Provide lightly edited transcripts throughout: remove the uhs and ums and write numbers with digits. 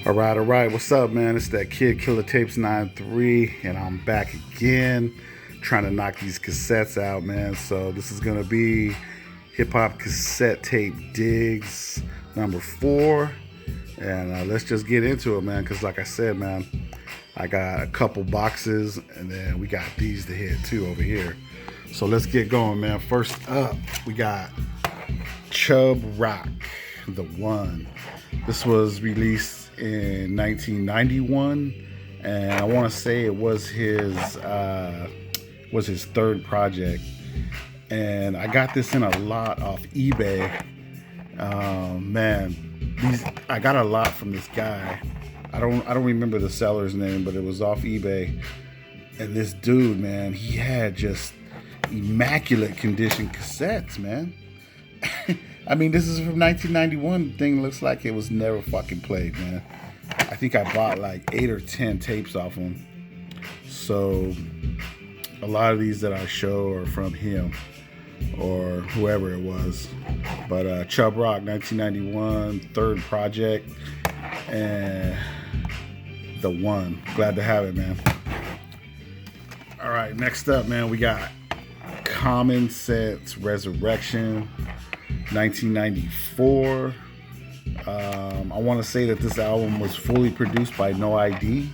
All right. What's up, man? It's that Kid Killer Tapes 93, and I'm back again trying to knock these cassettes out, man. So this is gonna be Hip Hop Cassette Tape Digs number 4, and let's just get into it, man. Because like I said, man, I got a couple boxes, and then we got these to hit too over here. So let's get going, man. First up, we got Chub Rock, the One. This was released in 1991, and I want to say it was his third project. And I got this in a lot off eBay. Man, I got a lot from this guy. I don't remember the seller's name, but it was off eBay. And this dude, man, he had just immaculate condition cassettes, man. I mean, this is from 1991. The thing looks like it was never fucking played, man. I think I bought like 8 or 10 tapes off him. So a lot of these that I show are from him or whoever it was. But Chub Rock, 1991, third project, and the One. Glad to have it, man. All right, next up, man, we got Common Sense Resurrection, 1994. I want to say that this album was fully produced by No ID.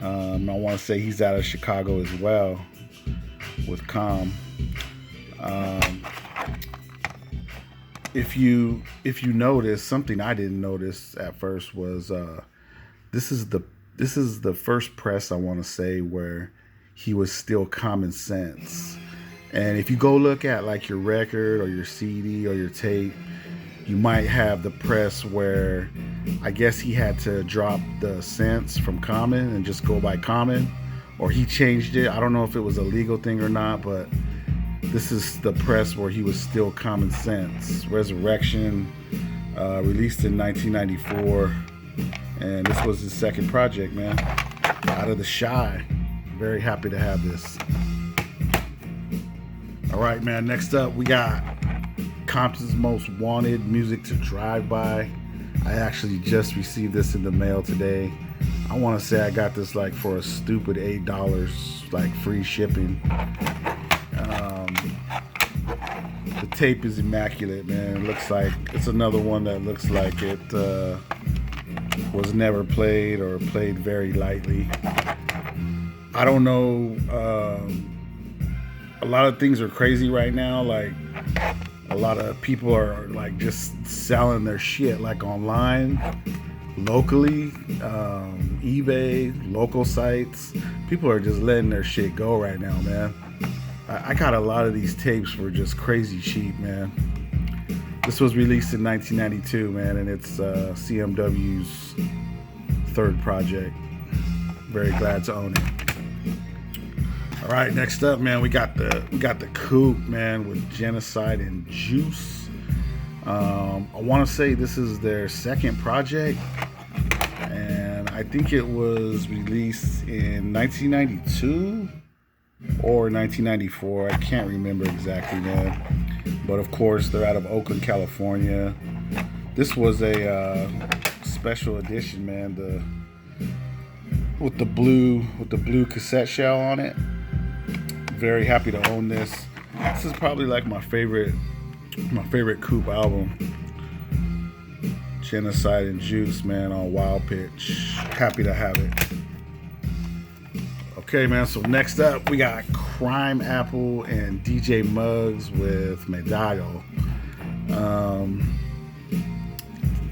I want to say he's out of Chicago as well with Com. If you notice, something I didn't notice at first was this is the first press, I want to say, where he was still Common Sense. And if you go look at like your record or your CD or your tape, you might have the press where I guess he had to drop the sense from Common and just go by Common, or he changed it. I don't know if it was a legal thing or not, but this is the press where he was still Common Sense. Resurrection, released in 1994, and this was his second project, man. Out of the Shy. Very happy to have this. All right, man, next up we got Compton's Most Wanted, Music to Drive By. I actually just received this in the mail today. I want to say I got this like for a stupid $8, like free shipping. The tape is immaculate, man. It looks like it's another one that looks like it was never played or played very lightly. I don't know. A lot of things are crazy right now. Like a lot of people are like just selling their shit like online, locally, eBay, local sites. People are just letting their shit go right now, man. I got a lot of these tapes for just crazy cheap, man. This was released in 1992, man, and it's CMW's third project. Very glad to own it. All right, next up, man, we got the Coop, man, with Genocide and Juice. I want to say this is their second project, and I think it was released in 1992 or 1994. I can't remember exactly, man. But of course, they're out of Oakland, California. This was a special edition, man. With the blue cassette shell on it. Very happy to own this. This is probably like my favorite Coop album. Genocide and Juice, man, on Wild Pitch. Happy to have it. Okay, man, so next up we got Crime Apple and DJ Muggs with Medallo.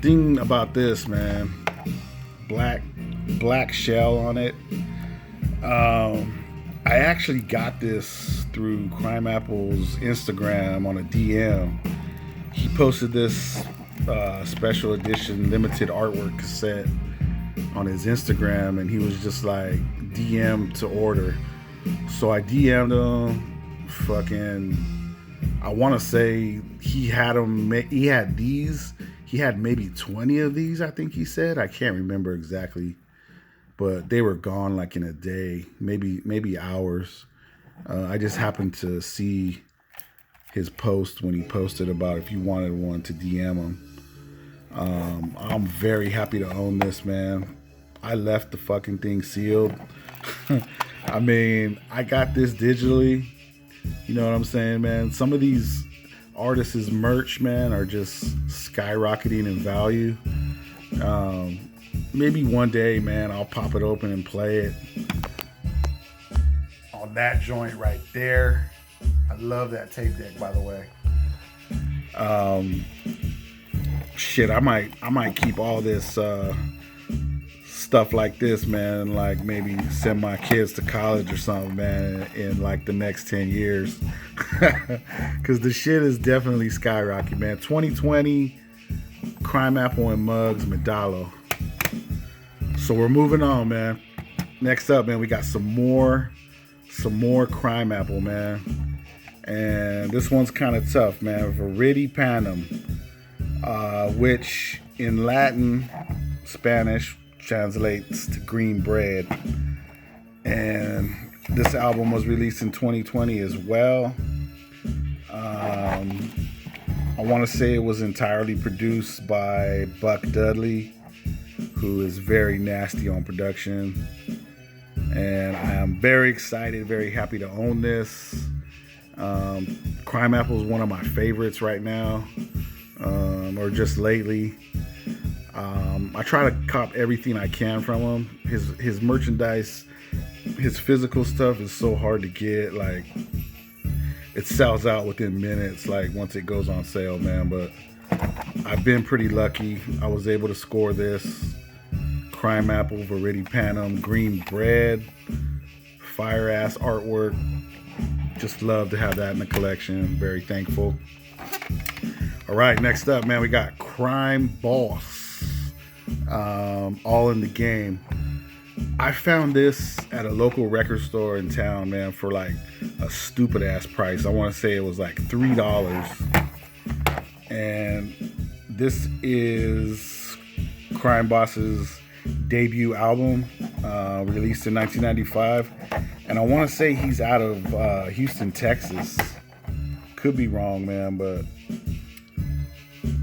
Thing about this, man, black shell on it. I actually got this through Crime Apple's Instagram on a DM. He posted this special edition limited artwork cassette on his Instagram, and he was just like DM to order. So I DM'd him. I want to say he had these. He had maybe 20 of these, I think he said. I can't remember exactly. But they were gone like in a day, maybe hours. I just happened to see his post when he posted about if you wanted one to DM him. I'm very happy to own this, man. I left the fucking thing sealed. I mean, I got this digitally. You know what I'm saying, man? Some of these artists' merch, man, are just skyrocketing in value. Maybe one day, man, I'll pop it open and play it. On that joint right there. I love that tape deck, by the way. Shit, I might keep all this stuff like this, man. Like maybe send my kids to college or something, man, in like the next 10 years. Cause the shit is definitely skyrocketing, man. 2020, Crime Apple and Mugs, Medallo. So we're moving on, man. Next up, man, we got some more Crime Apple, man. And this one's kind of tough, man. Verity Panem, which in Latin, Spanish, translates to green bread. And this album was released in 2020 as well. I want to say it was entirely produced by Buck Dudley, who is very nasty on production. And I am very excited, very happy to own this. Crime Apple is one of my favorites right now, or just lately. I try to cop everything I can from him. His merchandise, his physical stuff is so hard to get. Like, it sells out within minutes, like once it goes on sale, man. But I've been pretty lucky. I was able to score this. Crime Apple, Verity Panem, green bread, fire ass artwork. Just love to have that in the collection. Very thankful. All right, next up, man, we got Crime Boss, All in the Game. I found this at a local record store in town, man, for like a stupid ass price. I want to say it was like $3. And this is Crime Boss's debut album, released in 1995. And I want to say he's out of Houston, Texas. Could be wrong, man, but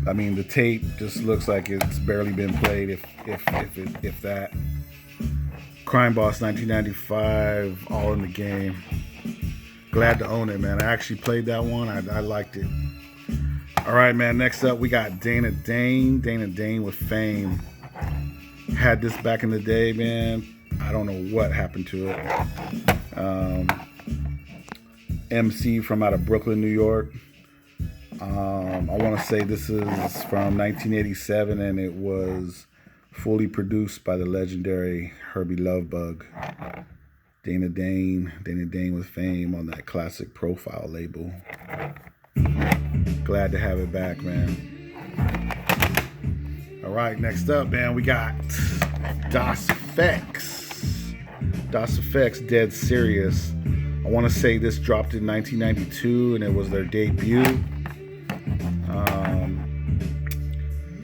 I mean, the tape just looks like it's barely been played, if that. Crime Boss 1995, All in the Game. Glad to own it, man. I actually played that one. I liked it. All right, man. Next up, we got Dana Dane. Dana Dane with Fame. Had this back in the day, man. I don't know what happened to it. MC from out of Brooklyn, New York. I want to say this is from 1987, and it was fully produced by the legendary Herbie Lovebug. Dana Dane with Fame on that classic Profile label. Glad to have it back, man. All right, next up, man, we got Das Effects. Das Effects, Dead Serious. I want to say this dropped in 1992, and it was their debut.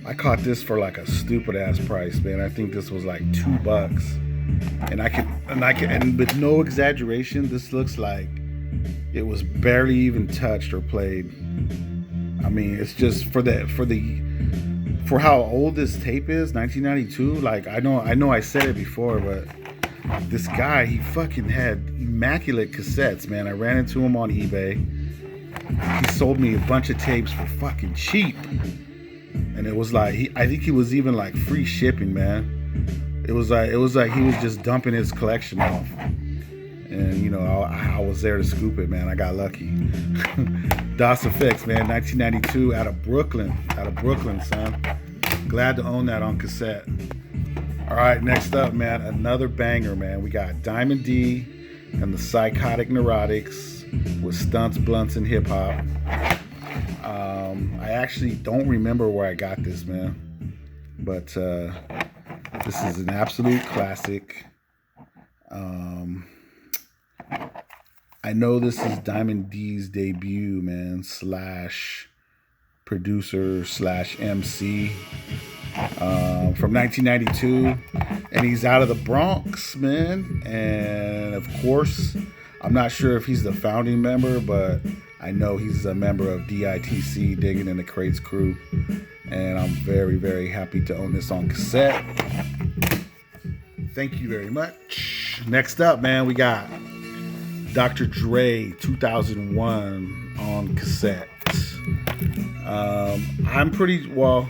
I caught this for like a stupid ass price, man. I think this was like $2, and with no exaggeration, this looks like it was barely even touched or played. I mean, it's just for how old this tape is, 1992. Like, I know I said it before, but this guy, he fucking had immaculate cassettes, man. I ran into him on eBay. He sold me a bunch of tapes for fucking cheap. And it was like, I think he was even like free shipping, man. It was like he was just dumping his collection off. And, you know, I was there to scoop it, man. I got lucky. Das Effects, man, 1992, out of Brooklyn, son. Glad to own that on cassette. All right, next up, man, another banger, man. We got Diamond D and the Psychotic Neurotics with Stunts, Blunts, and Hip Hop. I actually don't remember where I got this, man. But this is an absolute classic. I know this is Diamond D's debut, man, / producer / MC, from 1992, and he's out of the Bronx, man. And of course, I'm not sure if he's the founding member, but I know he's a member of DITC, Digging in the Crates crew. and I'm very, very happy to own this on cassette. Thank you very much. Next up, man, we got Dr. Dre 2001 on cassette. I'm pretty, well,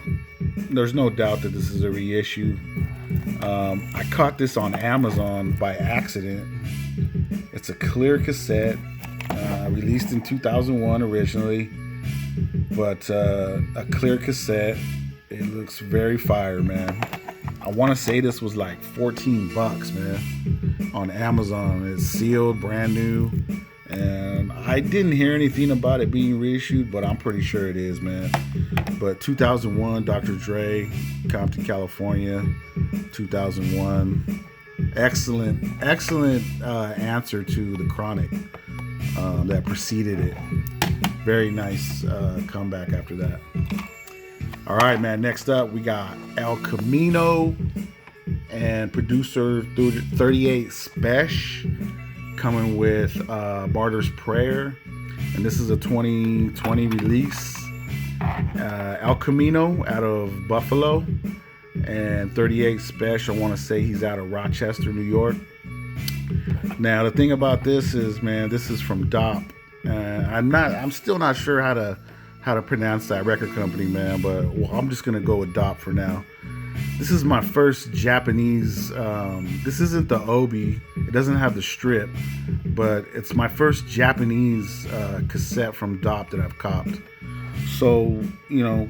there's no doubt that this is a reissue. I caught this on Amazon by accident. It's a clear cassette, released in 2001 originally, but a clear cassette. It looks very fire, man. I want to say this was like $14, man, on Amazon. It's sealed, brand new, and I didn't hear anything about it being reissued, but I'm pretty sure it is, man. But 2001, Dr. Dre, Compton, California, 2001. Excellent answer to the Chronic that preceded it. Very nice comeback after that. All right, man. Next up, we got El Camino and producer 38 Special coming with Martyr's Prayer, and this is a 2020 release. El Camino out of Buffalo, and 38 Special, I want to say he's out of Rochester, New York. Now the thing about this is, man, this is from DOP. I'm still not sure how to pronounce that record company, man, but I'm just gonna go with DOP for now. This is my first Japanese. This isn't the Obi. It doesn't have the strip, but it's my first Japanese cassette from DOP that I've copped. So, you know,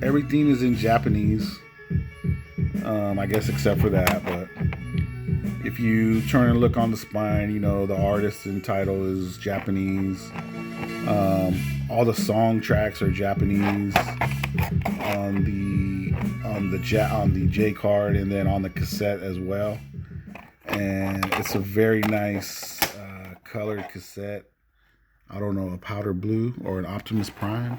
everything is in Japanese, I guess, except for that. But if you turn and look on the spine, you know, the artist and title is Japanese. All the song tracks are Japanese on the J card, and then on the cassette as well. And it's a very nice colored cassette. I don't know, a powder blue or an Optimus Prime.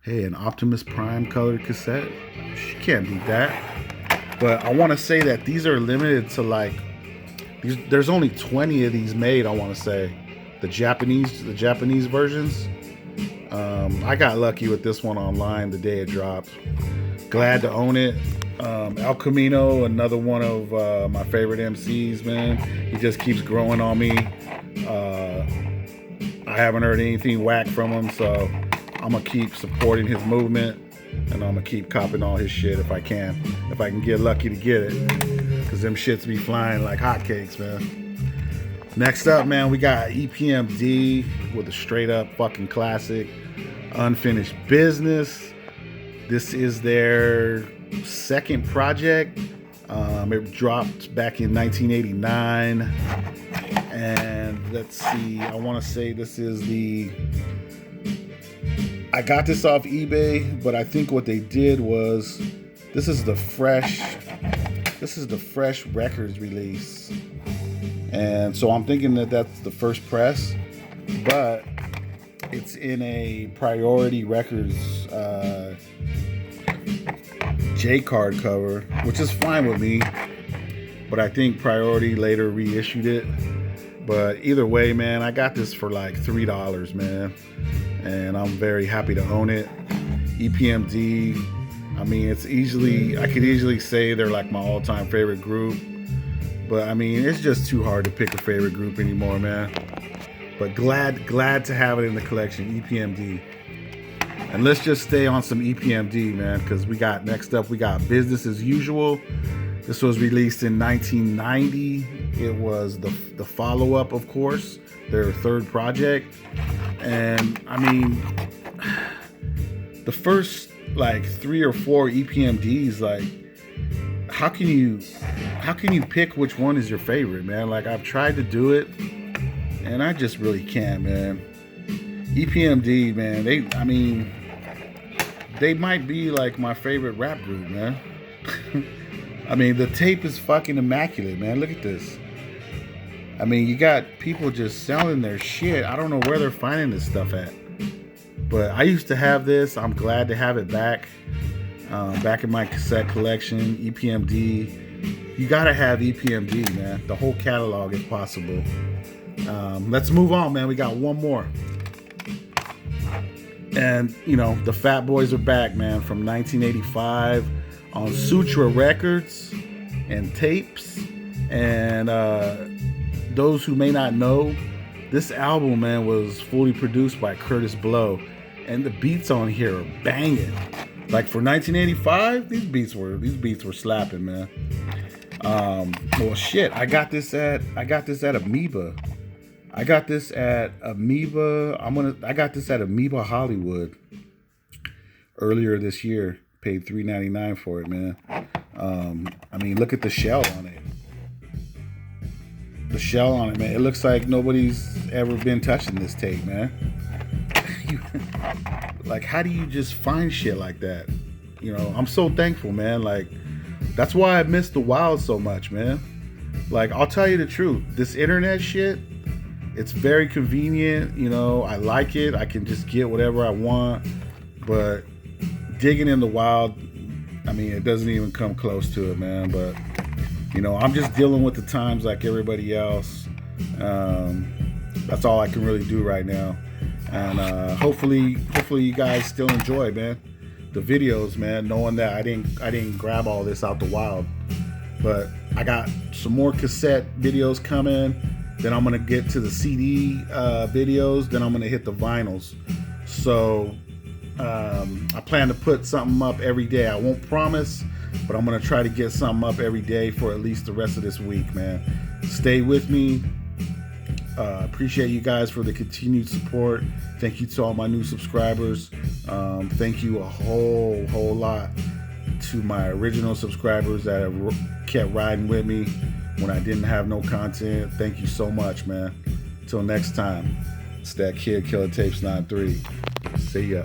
Hey, an Optimus Prime colored cassette. You can't beat that. But I want to say that these are limited to like, there's only 20 of these made, I want to say. The Japanese versions. I got lucky with this one online the day it dropped. Glad to own it. El Camino, another one of my favorite MCs, man. He just keeps growing on me. I haven't heard anything whack from him, so I'm gonna keep supporting his movement, and I'm gonna keep copping all his shit if I can get lucky to get it, because them shits be flying like hotcakes, man. Next up, man, we got EPMD with a straight up fucking classic, Unfinished Business. This is their second project. It dropped back in 1989. And let's see, I want to say this is I got this off eBay, but I think what they did was, this is the Fresh Records release. And so I'm thinking that that's the first press, but it's in a Priority Records J card cover, which is fine with me, but I think Priority later reissued it. But either way, man, I got this for like $3, man, and I'm very happy to own it. EPMD, I mean, I could easily say they're like my all-time favorite group, but I mean, it's just too hard to pick a favorite group anymore, man. But glad to have it in the collection, EPMD. And let's just stay on some EPMD, man, because next up we got Business as Usual. This was released in 1990. It was the follow-up, of course, their third project. And I mean, the first like 3 or 4 EPMDs, like, how can you pick which one is your favorite, man? Like, I've tried to do it, and I just really can't, man. EPMD, man, they might be like my favorite rap group, man. I mean, the tape is fucking immaculate, man. Look at this. I mean, you got people just selling their shit. I don't know where they're finding this stuff at. But I used to have this. I'm glad to have it back. Back in my cassette collection, EPMD. You gotta have EPMD, man. The whole catalog if possible. Let's move on, man. We got one more. And, you know, the Fat Boys are back, man, from 1985 on Sutra Records and tapes. And those who may not know, this album, man, was fully produced by Curtis Blow. And the beats on here are banging. Like for 1985, these beats were slapping, man. Well, shit, I got this at Amoeba. I got this at Amoeba Hollywood earlier this year. Paid $3.99 for it, man. I mean, look at the shell on it. The shell on it, man. It looks like nobody's ever been touching this tape, man. Like, how do you just find shit like that? You know, I'm so thankful, man. Like, that's why I miss the wild so much, man. Like, I'll tell you the truth. This internet shit, it's very convenient, you know, I like it. I can just get whatever I want. But digging in the wild, I mean, it doesn't even come close to it, man. But, you know, I'm just dealing with the times like everybody else. That's all I can really do right now. And hopefully you guys still enjoy, man, the videos, man, knowing that I didn't grab all this out the wild. But I got some more cassette videos coming. Then I'm gonna get to the CD videos. Then I'm gonna hit the vinyls. So I plan to put something up every day. I won't promise, but I'm gonna try to get something up every day for at least the rest of this week, man. Stay with me. Appreciate you guys for the continued support. Thank you to all my new subscribers. Thank you a whole lot to my original subscribers that have kept riding with me when I didn't have no content. Thank you so much, man. Till next time, it's that Kid Killer Tapes 93. See ya.